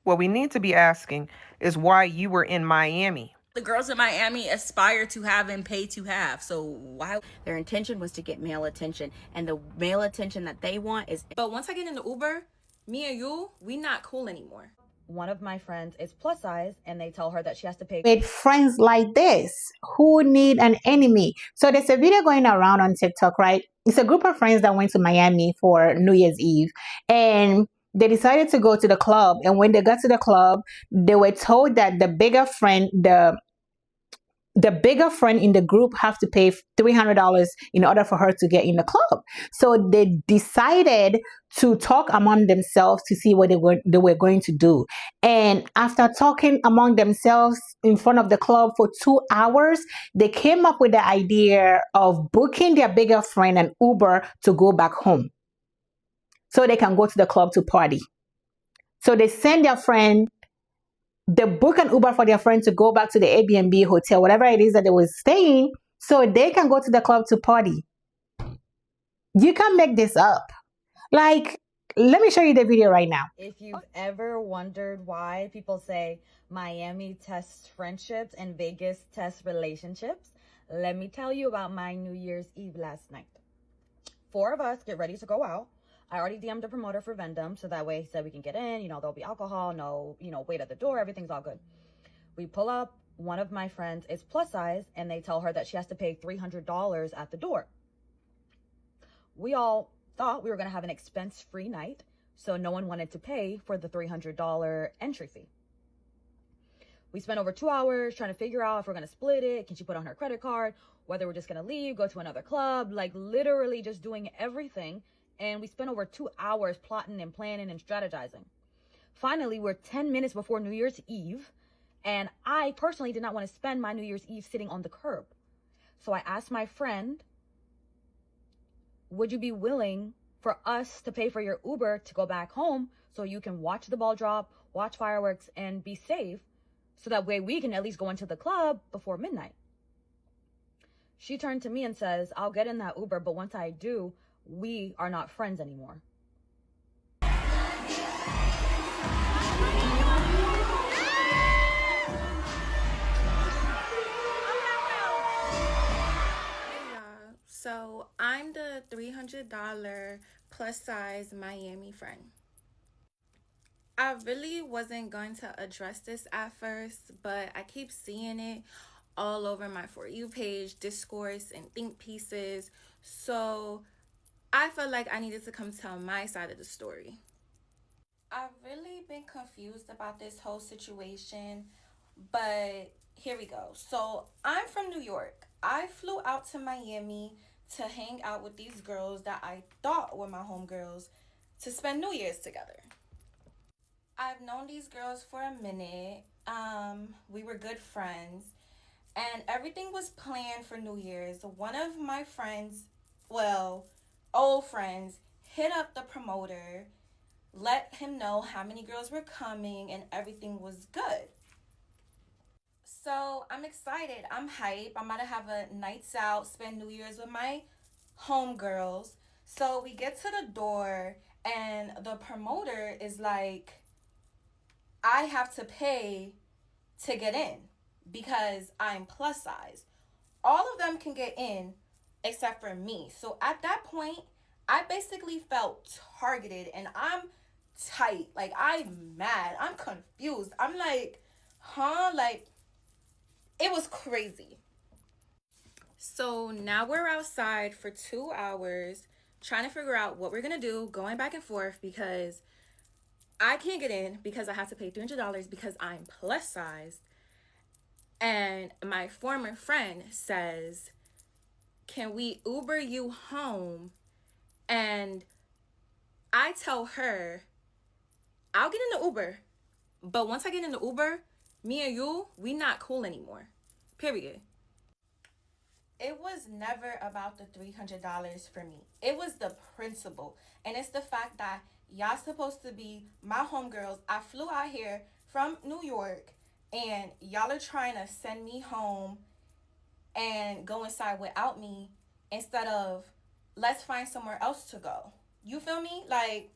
What we need to be asking is why you were in Miami. The girls in Miami aspire to have and pay to have. So why? Their intention was to get male attention, and the male attention that they want is. But once I get in the Uber, me and you, we not cool anymore. One of my friends is plus size, and they tell her that she has to pay. With friends like this who need an enemy. So there's a video going around on TikTok, right? It's a group of friends that went to Miami for New Year's Eve, and they decided to go to the club. And when they got to the club, they were told that the bigger friend in the group have to pay $300 in order for her to get in the club. So they decided to talk among themselves to see what they were going to do. And after talking among themselves in front of the club for 2 hours, they came up with the idea of booking their bigger friend an Uber to go back home so they can go to the club to party. So they send their friend, they book an Uber for their friend to go back to the Airbnb hotel, whatever it is that they were staying, so they can go to the club to party. You can make this up. Like, let me show you the video right now. If you've ever wondered why people say Miami tests friendships and Vegas tests relationships, let me tell you about my New Year's Eve last night. 4 of us get ready to go out. I already DM'd the promoter for Vendom, so that way he said we can get in, there'll be alcohol, no, wait at the door, everything's all good. We pull up, one of my friends is plus size, and they tell her that she has to pay $300 at the door. We all thought we were going to have an expense-free night, so no one wanted to pay for the $300 entry fee. We spent over 2 hours trying to figure out if we're going to split it, can she put on her credit card, whether we're just going to leave, go to another club, like literally just doing everything. And we spent over 2 hours plotting and planning and strategizing. Finally, we're 10 minutes before New Year's Eve, and I personally did not want to spend my New Year's Eve sitting on the curb. So I asked my friend, would you be willing for us to pay for your Uber to go back home so you can watch the ball drop, watch fireworks, and be safe, so that way we can at least go into the club before midnight? She turned to me and says, I'll get in that Uber, but once I do, we are not friends anymore. So I'm the $300 plus size Miami friend. I really wasn't going to address this at first, but I keep seeing it all over my For You page, discourse, and think pieces. So I felt like I needed to come tell my side of the story. I've really been confused about this whole situation, but here we go. So I'm from New York. I flew out to Miami to hang out with these girls that I thought were my homegirls to spend New Year's together. I've known these girls for a minute. We were good friends, and everything was planned for New Year's. One of my friends, old friends, hit up the promoter, let him know how many girls were coming, and everything was good. So I'm excited. I'm hype. I'm about to have a nights out, spend New Year's with my homegirls. So we get to the door, and the promoter is like, I have to pay to get in because I'm plus size. All of them can get in except for me. So at that point, I basically felt targeted, and I'm tight. Like, I'm mad. I'm confused. I'm like, huh? Like, it was crazy. So now we're outside for 2 hours trying to figure out what we're going to do, going back and forth because I can't get in because I have to pay $300 because I'm plus sized. And my former friend says, can we Uber you home? And I tell her, I'll get in the Uber. But once I get in the Uber, me and you, we not cool anymore. Period. It was never about the $300 for me. It was the principle. And it's the fact that y'all supposed to be my homegirls. I flew out here from New York, and y'all are trying to send me home and go inside without me instead of let's find somewhere else to go. You feel me? Like,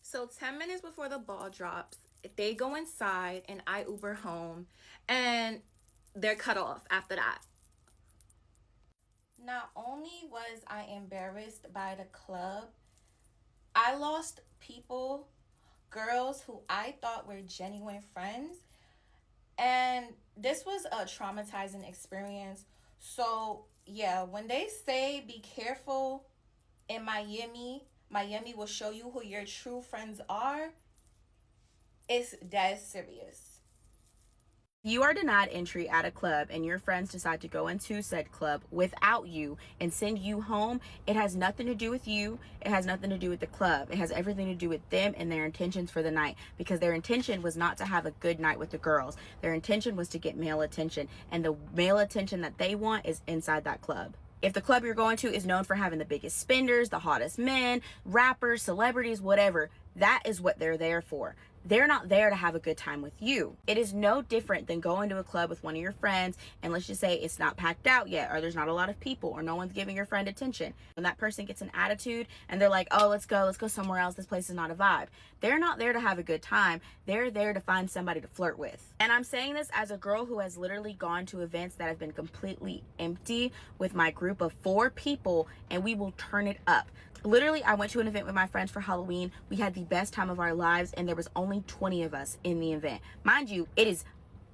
so 10 minutes before the ball drops, they go inside and I Uber home, and they're cut off after that. Not only was I embarrassed by the club, I lost people, girls who I thought were genuine friends, and this was a traumatizing experience. So, yeah, when they say be careful in Miami, Miami will show you who your true friends are, it's dead serious. You are denied entry at a club and your friends decide to go into said club without you and send you home, it has nothing to do with you. It has nothing to do with the club. It has everything to do with them and their intentions for the night, because their intention was not to have a good night with the girls. Their intention was to get male attention, and the male attention that they want is inside that club. If the club you're going to is known for having the biggest spenders, the hottest men, rappers, celebrities, whatever, that is what they're there for. They're not there to have a good time with you. It is no different than going to a club with one of your friends and let's just say it's not packed out yet, or there's not a lot of people, or no one's giving your friend attention. When that person gets an attitude and they're like, oh, let's go somewhere else, this place is not a vibe. They're not there to have a good time. They're there to find somebody to flirt with. And I'm saying this as a girl who has literally gone to events that have been completely empty with my group of 4 people, and we will turn it up. Literally, I went to an event with my friends for Halloween. We had the best time of our lives, and there was only 20 of us in the event. Mind you, it is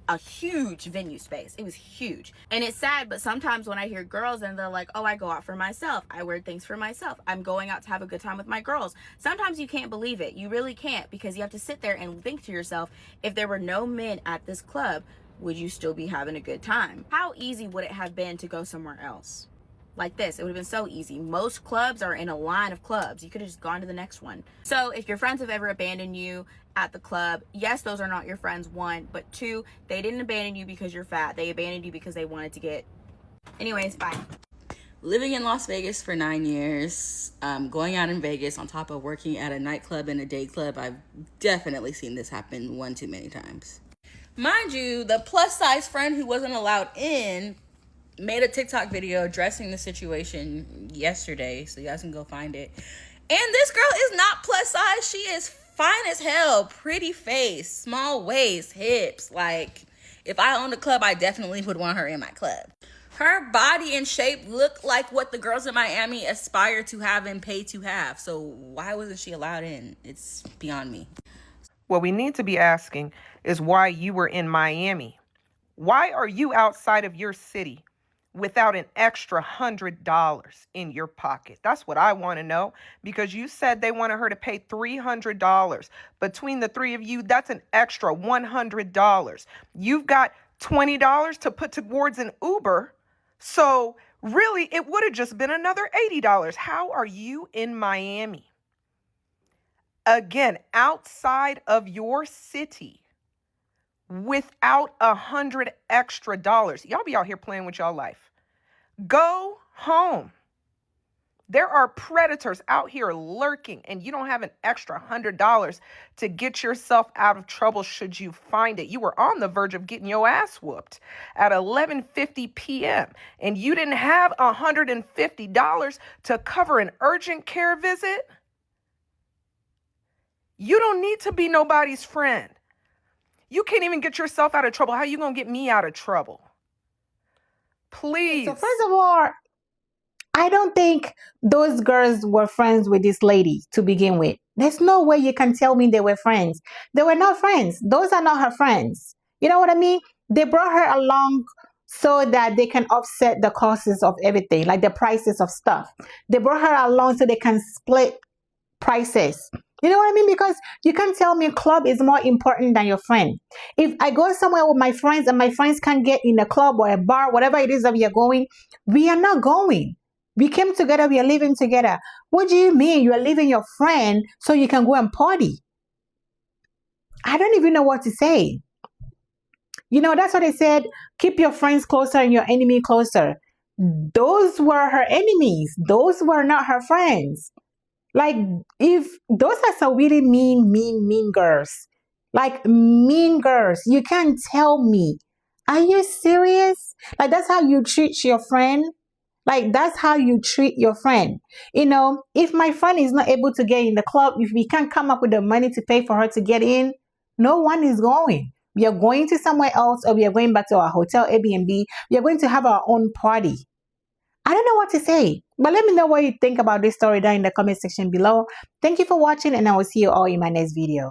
a huge venue space. It was huge. And it's sad, but sometimes when I hear girls and they're like, oh, I go out for myself, I wear things for myself, I'm going out to have a good time with my girls. Sometimes you can't believe it. You really can't, because you have to sit there and think to yourself, if there were no men at this club, would you still be having a good time? How easy would it have been to go somewhere else? Like this, it would have been so easy. Most clubs are in a line of clubs. You could have just gone to the next one. So if your friends have ever abandoned you at the club, yes, those are not your friends, 1, but 2, they didn't abandon you because you're fat. They abandoned you because they wanted to get... Anyways, bye. Living in Las Vegas for 9 years, going out in Vegas on top of working at a nightclub and a day club, I've definitely seen this happen one too many times. Mind you, the plus size friend who wasn't allowed in made a TikTok video addressing the situation yesterday, so you guys can go find it. And this girl is not plus size. She is fine as hell, pretty face, small waist, hips. Like, if I owned a club, I definitely would want her in my club. Her body and shape look like what the girls in Miami aspire to have and pay to have. So why wasn't she allowed in? It's beyond me. What we need to be asking is why you were in Miami. Why are you outside of your city without an extra $100 in your pocket? That's what I want to know, because you said they wanted her to pay $300. Between the 3 of you, that's an extra $100. You've got $20 to put towards an Uber. So really, it would have just been another $80. How are you in Miami? Again, outside of your city, without $100 extra. Y'all be out here playing with y'all life. Go home. There are predators out here lurking, and you don't have an extra $100 to get yourself out of trouble should you find it. You were on the verge of getting your ass whooped at 11:50 p.m., and you didn't have $150 to cover an urgent care visit. You don't need to be nobody's friend. You can't even get yourself out of trouble. How are you going to get me out of trouble? Please. So first of all, I don't think those girls were friends with this lady to begin with. There's no way you can tell me they were friends. They were not friends. Those are not her friends. You know what I mean? They brought her along so that they can offset the costs of everything, like the prices of stuff. They brought her along so they can split prices. You know what I mean? Because you can't tell me a club is more important than your friend. If I go somewhere with my friends and my friends can't get in a club or a bar, whatever it is that we are going, we are not going. We came together, we are living together. What do you mean you are leaving your friend so you can go and party? I don't even know what to say. You know, that's what they said. Keep your friends closer and your enemy closer. Those were her enemies. Those were not her friends. Like, if those are some really mean girls. Like, mean girls. You can't tell me. Are you serious? Like, that's how you treat your friend? Like, that's how you treat your friend. You know, if my friend is not able to get in the club, if we can't come up with the money to pay for her to get in, No one is going. We are going to somewhere else, or we are going back to our hotel, Airbnb. We are going to have our own party. I don't know what to say, but let me know what you think about this story down in the comment section below. Thank you for watching, and I will see you all in my next video.